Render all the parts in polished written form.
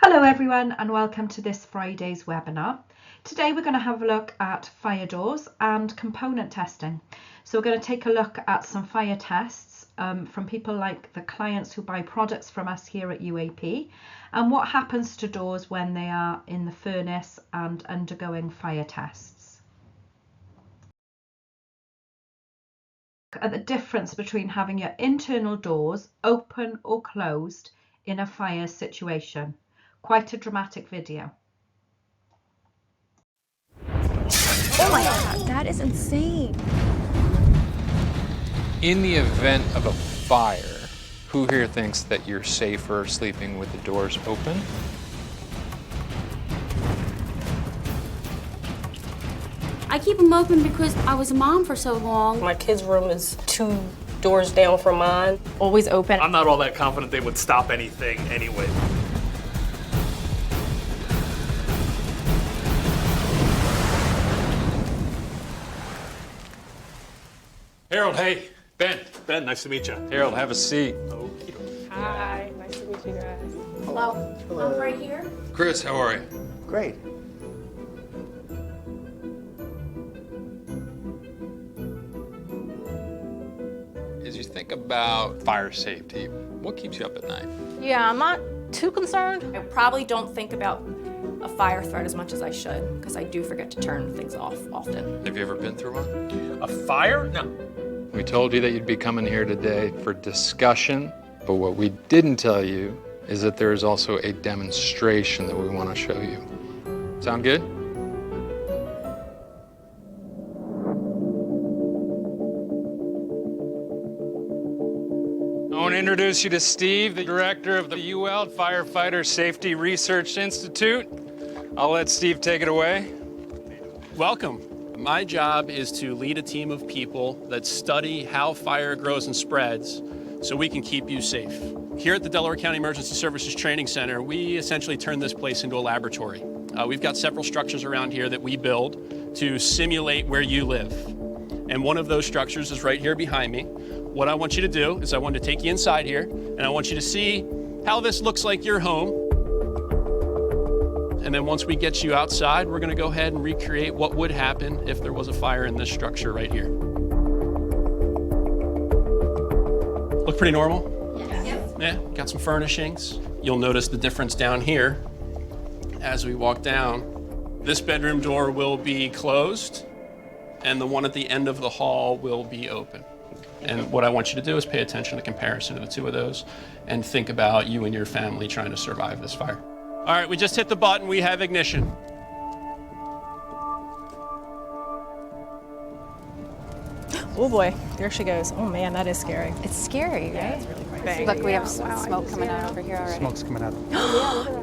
Hello everyone and welcome to this Friday's webinar. Today we're going to have a look at fire doors and component testing. So we're going to take a look at some fire tests from people like the clients who buy products from us here at UAP and what happens to doors when they are in the furnace and undergoing fire tests. At the difference between having your internal doors open or closed in a fire situation. Quite a dramatic video. Oh my God, that is insane. In the event of a fire, who here thinks that you're safer sleeping with the doors open? I keep them open because I was a mom for so long. My kids' room is 2 doors down from mine. Always open. I'm not all that confident they would stop anything anyway. Harold, hey. Ben. Ben, nice to meet you. Harold, have a seat. Hi, nice to meet you guys. Hello. I'm right here. Chris, how are you? Great. As you think about fire safety, what keeps you up at night? Yeah, I'm not too concerned. I probably don't think about a fire threat as much as I should because I do forget to turn things off often. Have you ever been through one? A fire? No. We told you that you'd be coming here today for discussion, but what we didn't tell you is that there is also a demonstration that we want to show you. Sound good? I want to introduce you to Steve, the director of the UWELD Firefighter Safety Research Institute. I'll let Steve take it away. Welcome. My job is to lead a team of people that study how fire grows and spreads so we can keep you safe. Here at the Delaware County Emergency Services Training Center, we essentially turn this place into a laboratory. We've got several structures around here that we build to simulate where you live. And one of those structures is right here behind me. What I want you to do is I want to take you inside here and I want you to see how this looks like your home. And then once we get you outside, we're going to go ahead and recreate what would happen if there was a fire in this structure right here. Look pretty normal? Yes. Yeah, got some furnishings. You'll notice the difference down here as we walk down. This bedroom door will be closed and the one at the end of the hall will be open. And what I want you to do is pay attention to the comparison of the two of those and think about you and your family trying to survive this fire. All right, we just hit the button. We have ignition. Oh boy, there she goes. Oh man, that is scary. It's scary, right? It's really crazy. Look, we have smoke coming out over here already. Smoke's coming out.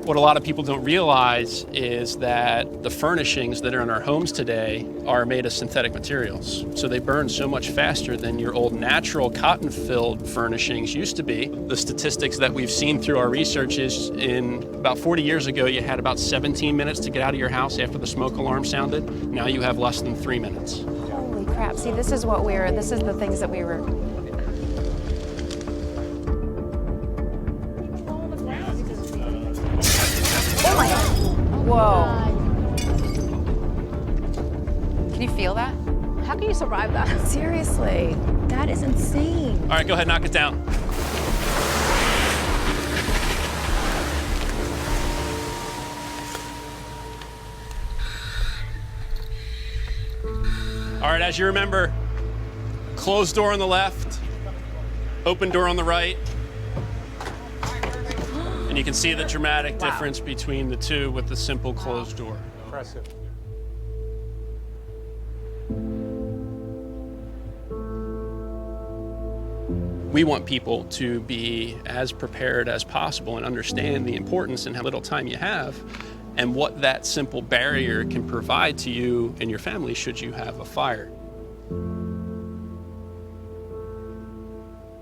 What a lot of people don't realize is that the furnishings that are in our homes today are made of synthetic materials. So they burn so much faster than your old natural cotton-filled furnishings used to be. The statistics that we've seen through our research is in about 40 years ago, you had about 17 minutes to get out of your house after the smoke alarm sounded. Now you have less than 3 minutes. Holy crap. See, this is the things that we were. Oh my God. Whoa. Can you feel that? How can you survive that? Seriously. That is insane. All right, go ahead, knock it down. All right, as you remember, closed door on the left, open door on the right. And you can see the dramatic difference between the two with the simple closed door. Impressive. We want people to be as prepared as possible and understand the importance and how little time you have and what that simple barrier can provide to you and your family should you have a fire.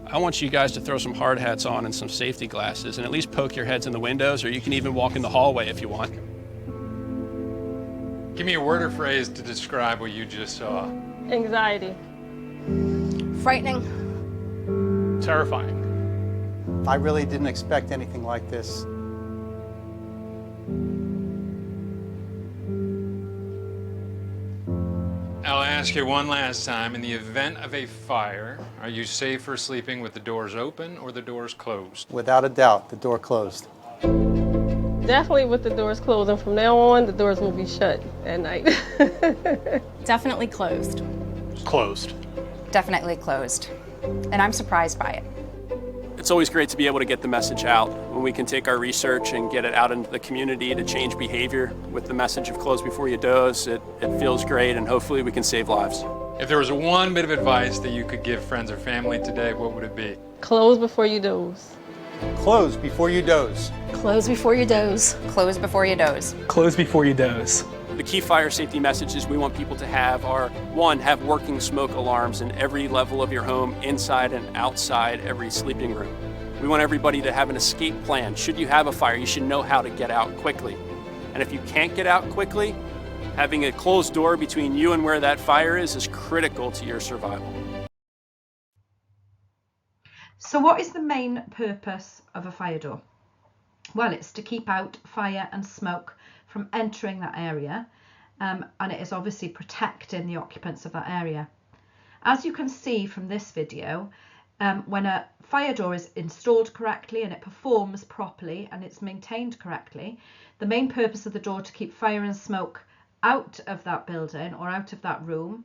I want you guys to throw some hard hats on and some safety glasses and at least poke your heads in the windows, or you can even walk in the hallway if you want. Give me a word or phrase to describe what you just saw. Anxiety. Terrifying. I really didn't expect anything like this. I'll ask you one last time, in the event of a fire, are you safer sleeping with the doors open or the doors closed? Without a doubt, the door closed. Definitely with the doors closed, and from now on, the doors will be shut at night. Definitely closed. Closed. Definitely closed. And I'm surprised by it. It's always great to be able to get the message out when we can take our research and get it out into the community to change behavior with the message of close before you doze. It feels great, and hopefully we can save lives. If there was one bit of advice that you could give friends or family today, what would it be? Close before you doze. Close before you doze. Close before you doze. Close before you doze. Close before you doze. The key fire safety messages we want people to have are, one, have working smoke alarms in every level of your home, inside and outside every sleeping room. We want everybody to have an escape plan. Should you have a fire, you should know how to get out quickly. And if you can't get out quickly, having a closed door between you and where that fire is critical to your survival. So what is the main purpose of a fire door? Well, it's to keep out fire and smoke from entering that area, and it is obviously protecting the occupants of that area. As you can see from this video, when a fire door is installed correctly and it performs properly and it's maintained correctly, the main purpose of the door to keep fire and smoke out of that building or out of that room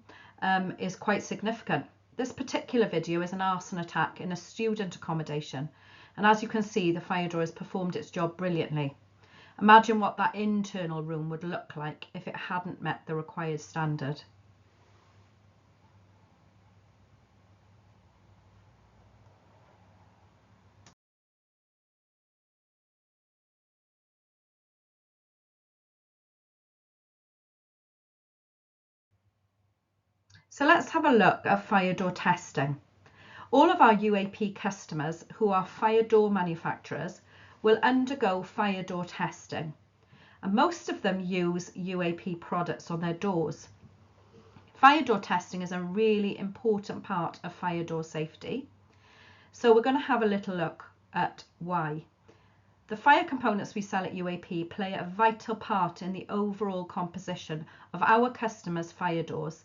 is quite significant. This particular video is an arson attack in a student accommodation, and as you can see, the fire door has performed its job brilliantly. Imagine what that internal room would look like if it hadn't met the required standard. So let's have a look at fire door testing. All of our UAP customers who are fire door manufacturers will undergo fire door testing, and most of them use UAP products on their doors. Fire door testing is a really important part of fire door safety, so we're going to have a little look at why. The fire components we sell at UAP play a vital part in the overall composition of our customers' fire doors,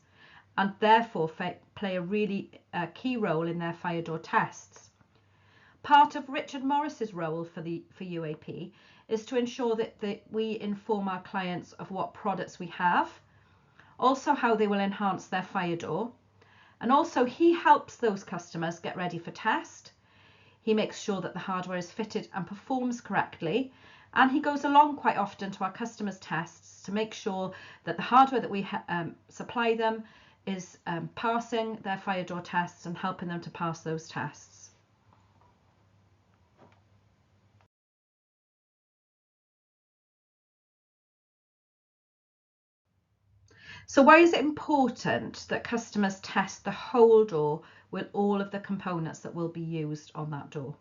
and therefore play a really key role in their fire door tests. Part of Richard Morris's role for UAP is to ensure that we inform our clients of what products we have, also how they will enhance their fire door, and also he helps those customers get ready for test. He makes sure that the hardware is fitted and performs correctly, and he goes along quite often to our customers' tests to make sure that the hardware that we supply them is passing their fire door tests and helping them to pass those tests. So why is it important that customers test the whole door with all of the components that will be used on that door?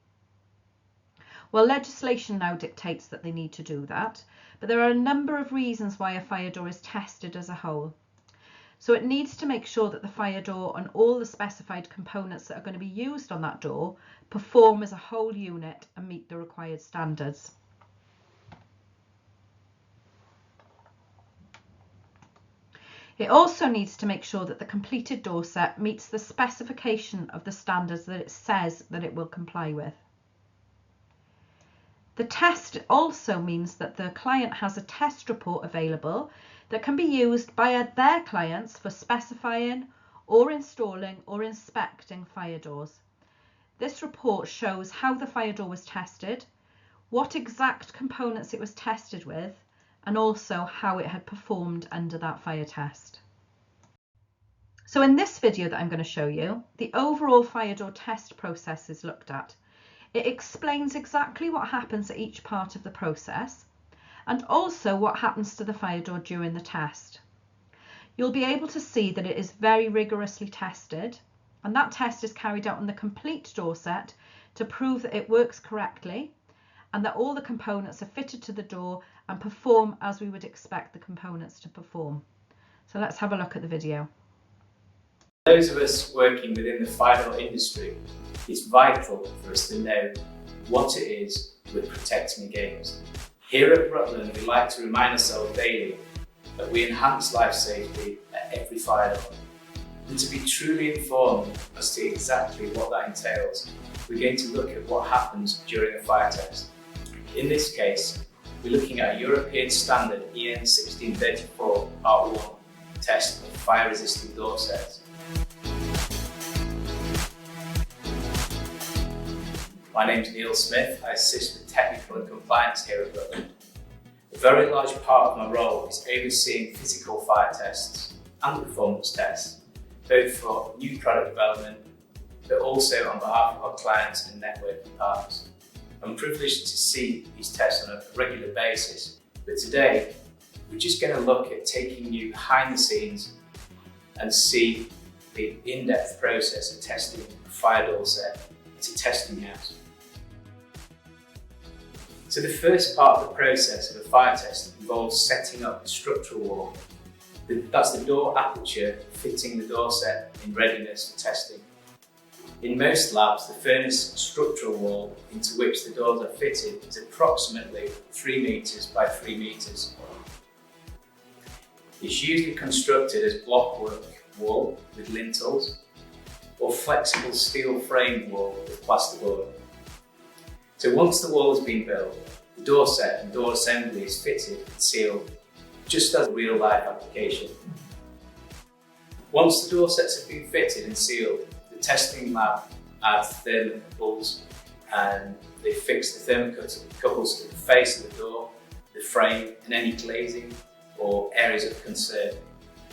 Well, legislation now dictates that they need to do that, but there are a number of reasons why a fire door is tested as a whole. So it needs to make sure that the fire door and all the specified components that are going to be used on that door perform as a whole unit and meet the required standards. It also needs to make sure that the completed door set meets the specification of the standards that it says that it will comply with. The test also means that the client has a test report available that can be used by their clients for specifying or installing or inspecting fire doors. This report shows how the fire door was tested, what exact components it was tested with, and also how it had performed under that fire test. So in this video that I'm going to show you, the overall fire door test process is looked at. It explains exactly what happens at each part of the process and also what happens to the fire door during the test. You'll be able to see that it is very rigorously tested, and that test is carried out on the complete door set to prove that it works correctly and that all the components are fitted to the door and perform as we would expect the components to perform. So let's have a look at the video. Those of us working within the fire door industry, it's vital for us to know what it is we're protecting against. Here at Rutland, we like to remind ourselves daily that we enhance life safety at every fire door. And to be truly informed as to exactly what that entails, we're going to look at what happens during a fire test. In this case, we're looking at a European standard EN 1634 Part 1 test of fire-resisting door sets. My name is Neil Smith. I assist with technical and compliance here at Rutland. A very large part of my role is overseeing physical fire tests and performance tests, both for new product development, but also on behalf of our clients and networking partners. I'm privileged to see these tests on a regular basis, but today we're just going to look at taking you behind the scenes and see the in-depth process of testing a fire door set at a testing house. So the first part of the process of a fire test involves setting up the structural wall. That's the door aperture fitting the door set in readiness for testing. In most labs, the furnace structural wall into which the doors are fitted is approximately 3 meters by 3 meters. It's usually constructed as blockwork wall with lintels or flexible steel framed wall with plasterboard. So once the wall has been built, the door set and door assembly is fitted and sealed, just as a real life application. Once the door sets have been fitted and sealed, the testing lab adds thermocouples and they fix the thermocouples to the face of the door, the frame and any glazing or areas of concern.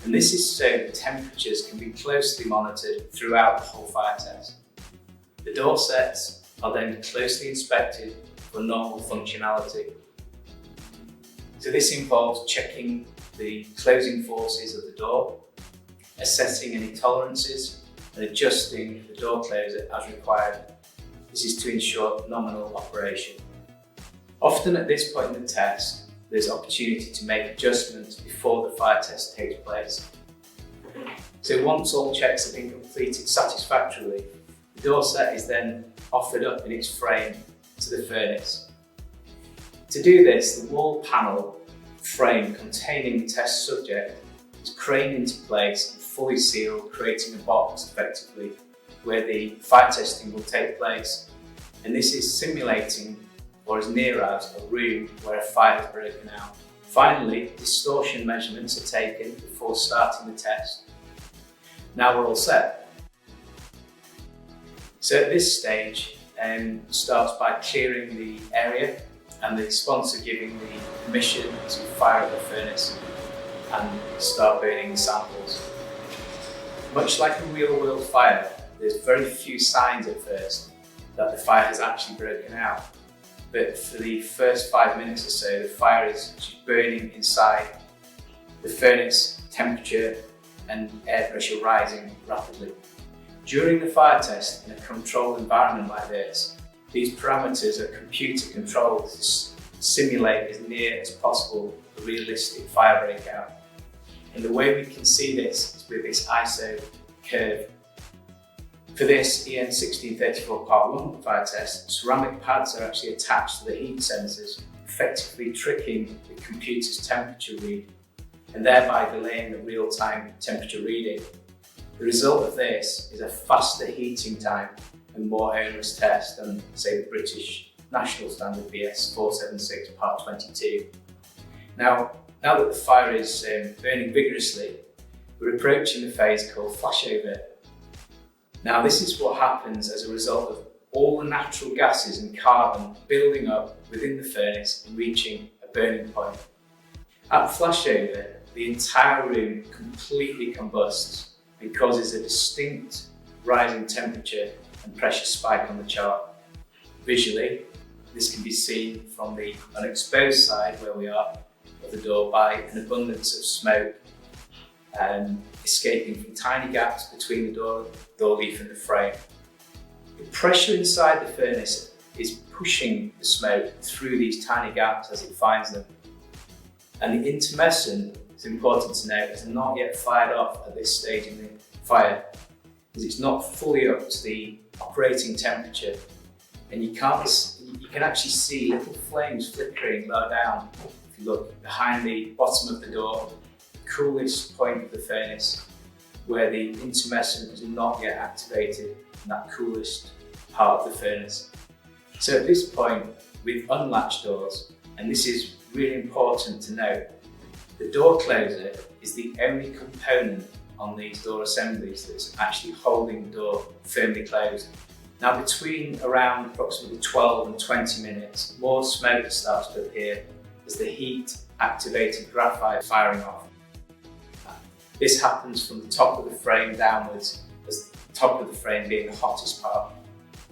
And this is so the temperatures can be closely monitored throughout the whole fire test. The door sets are then closely inspected for normal functionality. So this involves checking the closing forces of the door, assessing any tolerances and adjusting the door closer as required. This is to ensure nominal operation. Often at this point in the test, there's opportunity to make adjustments before the fire test takes place. So once all checks have been completed satisfactorily, the door set is then offered up in its frame to the furnace. To do this, the wall panel frame containing the test subject is craned into place and fully sealed, creating a box effectively where the fire testing will take place. And this is simulating, or as near as, a room where a fire has broken out. Finally, distortion measurements are taken before starting the test. Now we're all set. So at this stage, starts by clearing the area and the sponsor giving the permission to fire up the furnace and start burning the samples. Much like a real-world fire, there's very few signs at first that the fire has actually broken out. But for the first 5 minutes or so, the fire is just burning inside the furnace, temperature and air pressure rising rapidly. During the fire test, in a controlled environment like this, these parameters are computer controlled to simulate as near as possible a realistic fire breakout. And the way we can see this is with this ISO curve. For this EN 1634 Part 1 fire test, ceramic pads are actually attached to the heat sensors, effectively tricking the computer's temperature read and thereby delaying the real-time temperature reading. The result of this is a faster heating time and more onerous test than, say, the British National Standard BS 476 Part 22. Now that the fire is burning vigorously, we're approaching the phase called flashover. Now this is what happens as a result of all the natural gases and carbon building up within the furnace and reaching a burning point. At flashover, the entire room completely combusts and causes a distinct rise in temperature and pressure spike on the chart. Visually, this can be seen from the unexposed side where we are of the door by an abundance of smoke escaping from tiny gaps between the door leaf and the frame. The pressure inside the furnace is pushing the smoke through these tiny gaps as it finds them. And the intermescent, it's important to note, is not yet fired off at this stage in the fire, because it's not fully up to the operating temperature. And you can't you can actually see little flames flickering lower down. If you look behind the bottom of the door, the coolest point of the furnace, where the intumescent is not yet activated in that coolest part of the furnace. So at this point, with unlatched doors, and this is really important to note, the door closer is the only component on these door assemblies that's actually holding the door firmly closed. Now between around approximately 12 and 20 minutes, more smoke starts to appear as the heat activated graphite firing off. This happens from the top of the frame downwards, as the top of the frame being the hottest part.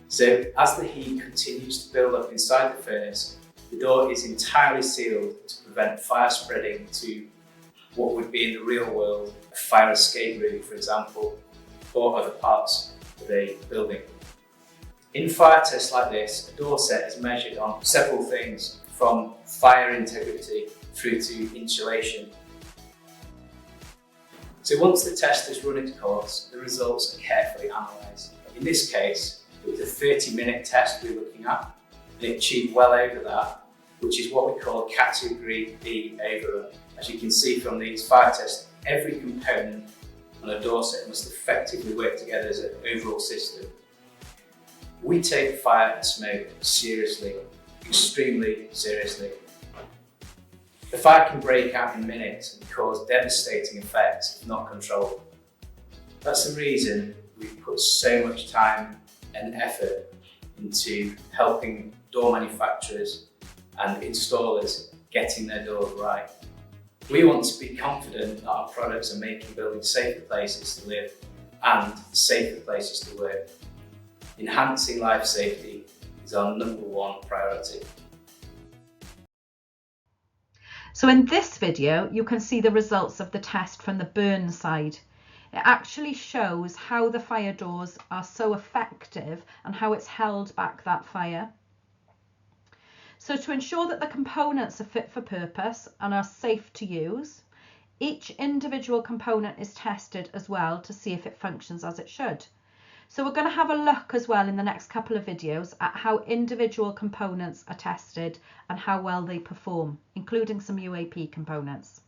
So as the heat continues to build up inside the furnace, the door is entirely sealed to prevent fire spreading to what would be in the real world a fire escape route, for example, or other parts of a building. In fire tests like this, a door set is measured on several things, from fire integrity through to insulation. So once the test has run its course, the results are carefully analysed. In this case, it was a 30-minute test we were looking at, and it achieved well over that, which is what we call a Category B overrun. As you can see from these fire tests, every component on a door set must effectively work together as an overall system. We take fire and smoke seriously, extremely seriously. The fire can break out in minutes and cause devastating effects if not controlled. That's the reason we've put so much time and effort into helping door manufacturers and installers getting their doors right. We want to be confident that our products are making buildings safer places to live and safer places to work. Enhancing life safety is our #1 priority. So in this video, you can see the results of the test from the burn side. It actually shows how the fire doors are so effective and how it's held back that fire. So to ensure that the components are fit for purpose and are safe to use, each individual component is tested as well to see if it functions as it should. So we're going to have a look as well in the next couple of videos at how individual components are tested and how well they perform, including some UAP components.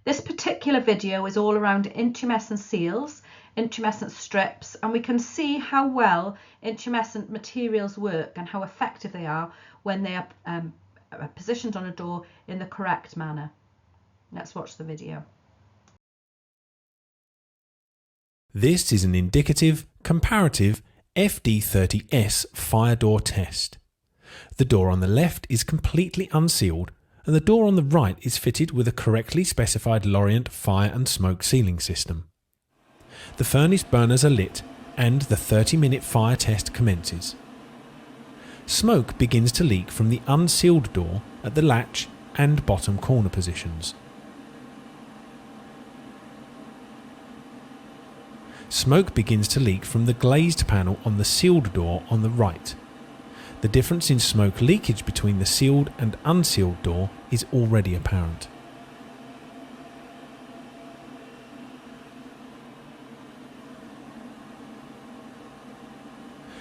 This particular video is all around intumescent seals, intumescent strips, and we can see how well intumescent materials work and how effective they are when they are positioned on a door in the correct manner. Let's watch the video. This is an indicative, comparative FD30S fire door test. The door on the left is completely unsealed, and the door on the right is fitted with a correctly specified Lorient fire and smoke sealing system. The furnace burners are lit and the 30-minute fire test commences. Smoke begins to leak from the unsealed door at the latch and bottom corner positions. Smoke begins to leak from the glazed panel on the sealed door on the right. The difference in smoke leakage between the sealed and unsealed door is already apparent.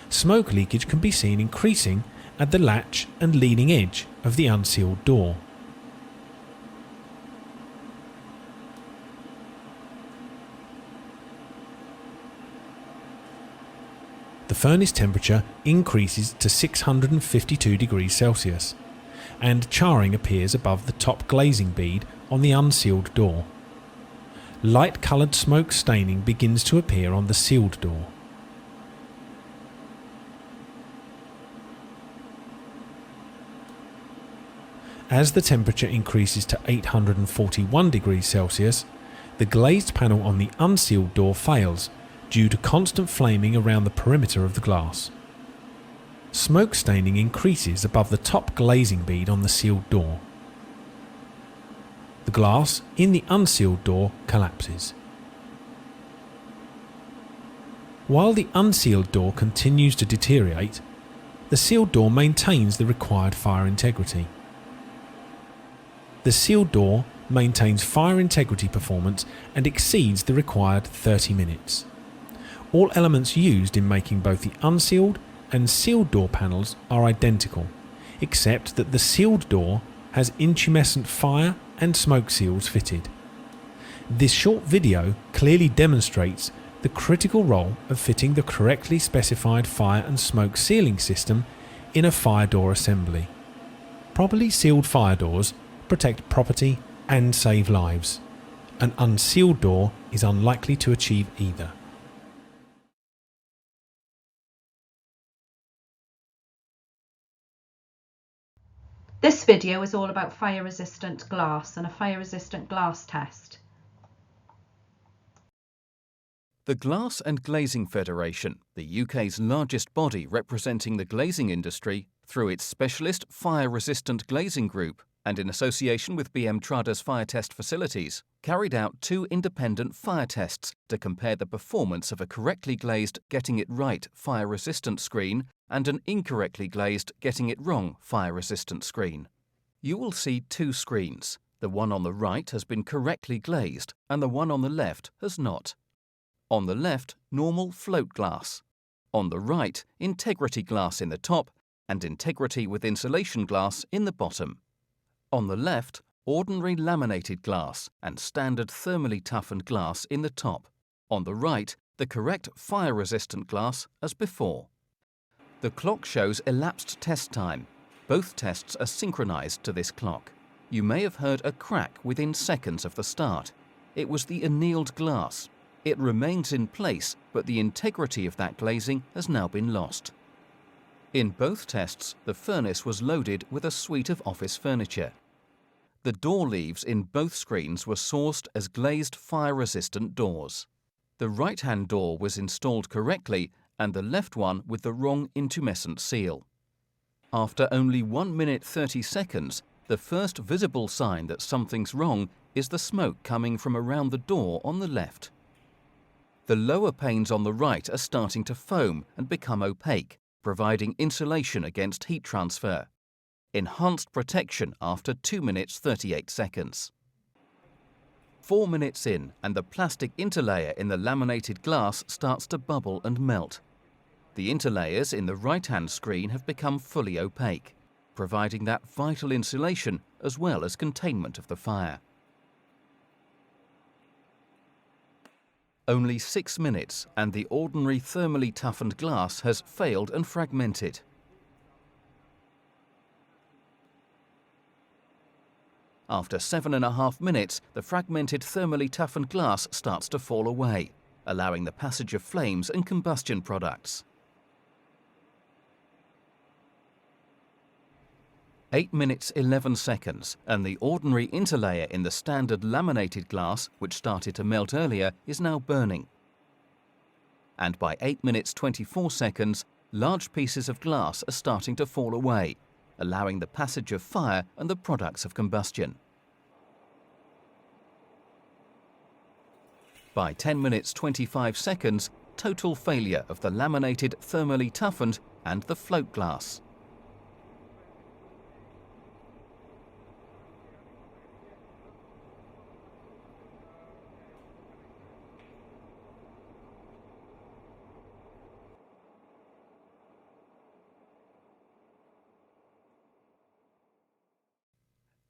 Smoke leakage can be seen increasing at the latch and leading edge of the unsealed door. The furnace temperature increases to 652 degrees Celsius, and charring appears above the top glazing bead on the unsealed door. Light coloured smoke staining begins to appear on the sealed door. As the temperature increases to 841 degrees Celsius, the glazed panel on the unsealed door fails due to constant flaming around the perimeter of the glass. Smoke staining increases above the top glazing bead on the sealed door. The glass in the unsealed door collapses. While the unsealed door continues to deteriorate, the sealed door maintains the required fire integrity. The sealed door maintains fire integrity performance and exceeds the required 30 minutes. All elements used in making both the unsealed and sealed door panels are identical, except that the sealed door has intumescent fire and smoke seals fitted. This short video clearly demonstrates the critical role of fitting the correctly specified fire and smoke sealing system in a fire door assembly. Properly sealed fire doors protect property and save lives. An unsealed door is unlikely to achieve either. This video is all about fire-resistant glass and a fire-resistant glass test. The Glass and Glazing Federation, the UK's largest body representing the glazing industry, through its specialist fire-resistant glazing group and in association with BM Trada's fire test facilities, carried out 2 independent fire tests to compare the performance of a correctly glazed Getting It Right fire-resistant screen and an incorrectly glazed Getting It Wrong fire-resistant screen. You will see 2 screens. The one on the right has been correctly glazed and the one on the left has not. On the left, normal float glass. On the right, integrity glass in the top and integrity with insulation glass in the bottom. On the left, ordinary laminated glass and standard thermally toughened glass in the top. On the right, the correct fire-resistant glass as before. The clock shows elapsed test time. Both tests are synchronized to this clock. You may have heard a crack within seconds of the start. It was the annealed glass. It remains in place, but the integrity of that glazing has now been lost. In both tests, the furnace was loaded with a suite of office furniture. The door leaves in both screens were sourced as glazed fire-resistant doors. The right-hand door was installed correctly and the left one with the wrong intumescent seal. After only 1 minute 30 seconds, the first visible sign that something's wrong is the smoke coming from around the door on the left. The lower panes on the right are starting to foam and become opaque, providing insulation against heat transfer. Enhanced protection after 2 minutes 38 seconds. 4 minutes in and the plastic interlayer in the laminated glass starts to bubble and melt. The interlayers in the right-hand screen have become fully opaque, providing that vital insulation as well as containment of the fire. Only 6 minutes and the ordinary thermally toughened glass has failed and fragmented. After 7.5 minutes, the fragmented thermally toughened glass starts to fall away, allowing the passage of flames and combustion products. 8 minutes 11 seconds and the ordinary interlayer in the standard laminated glass, which started to melt earlier, is now burning. And by 8 minutes 24 seconds, large pieces of glass are starting to fall away, allowing the passage of fire and the products of combustion. By 10 minutes 25 seconds, total failure of the laminated thermally toughened and the float glass.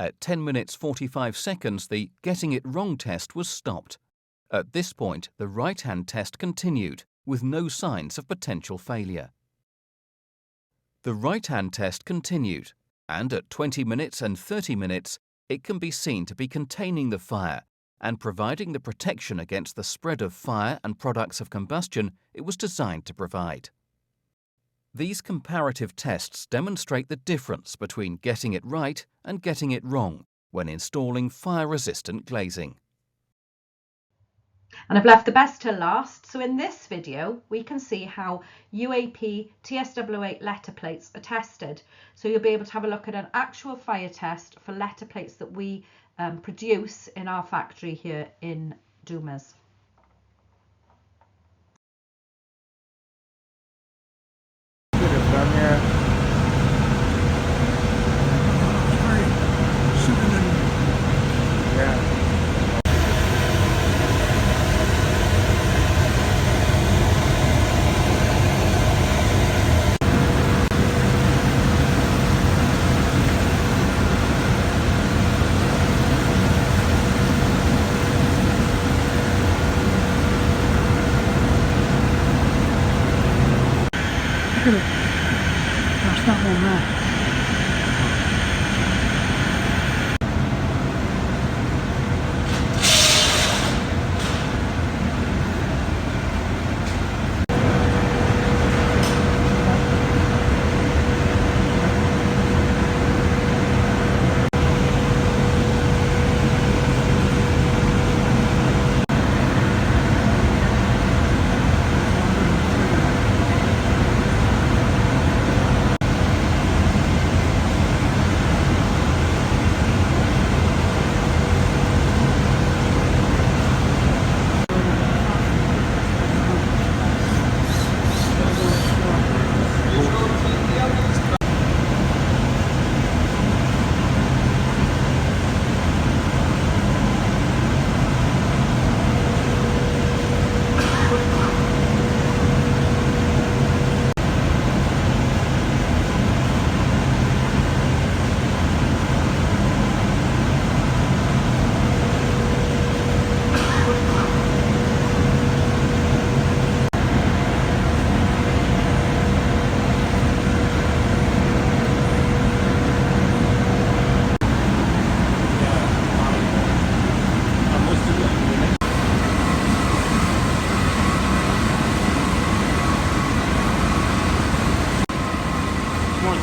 At 10 minutes 45 seconds, the Getting It Wrong test was stopped. At this point, the right-hand test continued, with no signs of potential failure. The right-hand test continued, and at 20 minutes and 30 minutes, it can be seen to be containing the fire and providing the protection against the spread of fire and products of combustion it was designed to provide. These comparative tests demonstrate the difference between getting it right and getting it wrong when installing fire-resistant glazing. And I've left the best till last. So in this video, we can see how UAP TS008 letter plates are tested. So you'll be able to have a look at an actual fire test for letter plates that we produce in our factory here in Doomers. That's that one there.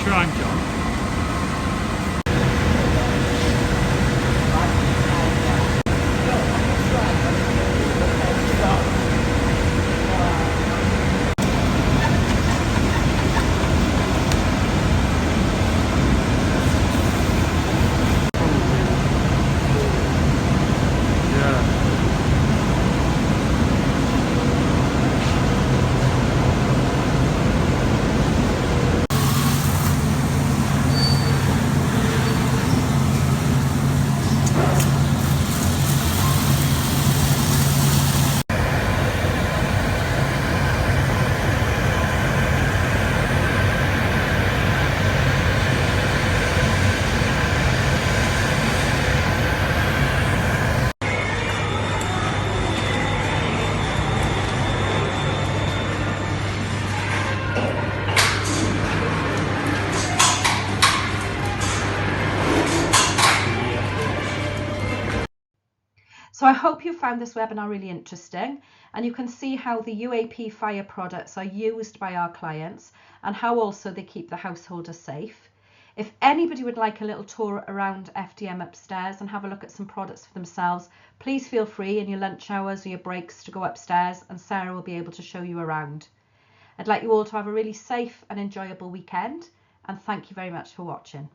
Trying, John. So I hope you found this webinar really interesting, and you can see how the UAP fire products are used by our clients and how also they keep the householder safe. If anybody would like a little tour around FDM upstairs and have a look at some products for themselves, please feel free in your lunch hours or your breaks to go upstairs and Sarah will be able to show you around. I'd like you all to have a really safe and enjoyable weekend, and thank you very much for watching.